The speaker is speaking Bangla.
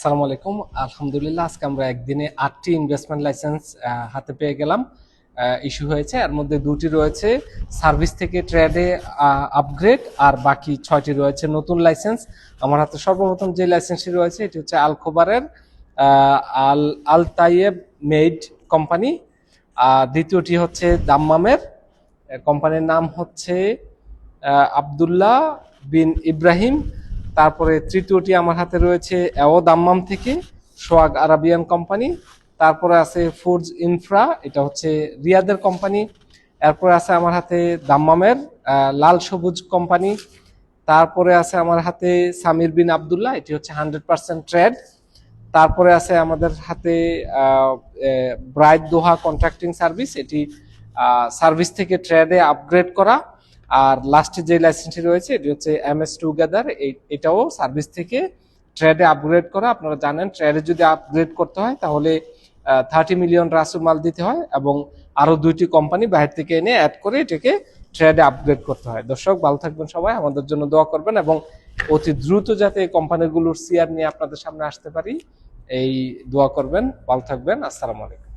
আসসালামু আলাইকুম। আলহামদুলিল্লাহ, আজকে আমরা একদিনে 8টি ইনভেস্টমেন্ট লাইসেন্স হাতে পেয়ে গেলাম। ইস্যু হয়েছে, এর মধ্যে 2টি রয়েছে সার্ভিস থেকে ট্রেডে আপগ্রেড, আর বাকি 6টি রয়েছে নতুন লাইসেন্স। আমার হাতে সর্বপ্রথম যে লাইসেন্সটি রয়েছে এটি হচ্ছে আল খোবারের আল আল তাইয়েব মেড কোম্পানি। দ্বিতীয়টি হচ্ছে দাম্মামের, কোম্পানির নাম হচ্ছে আবদুল্লাহ বিন ইব্রাহিম। তারপরে তৃতীয়টি আমার হাতে রয়েছে এও দাম্মাম থেকে, সোয়াগ আরাবিয়ান কোম্পানি। তারপরে আছে ফুডস ইনফ্রা, এটা হচ্ছে রিয়াদের কোম্পানি। এরপরে আছে আমার হাতে দাম্মামের লাল সবুজ কোম্পানি। তারপরে আছে আমার হাতে সামির বিন আবদুল্লাহ, এটি হচ্ছে 100% ট্রেড। তারপরে আছে আমাদের হাতে ব্রাইট দোহা কন্ট্রাক্টিং সার্ভিস, এটি সার্ভিস থেকে ট্রেডে আপগ্রেড করা। আর লাস্টে যে লাইসেন্সটি রয়েছে এটি হচ্ছে এমএস টুগেদার, এটাও সার্ভিস থেকে ট্রেডে আপগ্রেড করা। আপনারা জানেন ট্রেডে যদি আপগ্রেড করতে হয় তাহলে 30 মিলিয়ন রাসুল মাল দিতে হয়, এবং আরো 2টি কোম্পানি বাইরে থেকে এনে অ্যাড করে এটাকে ট্রেডে আপগ্রেড করতে হয়। দর্শক ভালো থাকবেন, সবাই আমাদের জন্য দোয়া করবেন, এবং অতি দ্রুত যাতে এই কোম্পানিগুলোর সিআর নিয়ে আপনাদের সামনে আসতে পারি এই দোয়া করবেন। ভালো থাকবেন। আসসালামু আলাইকুম।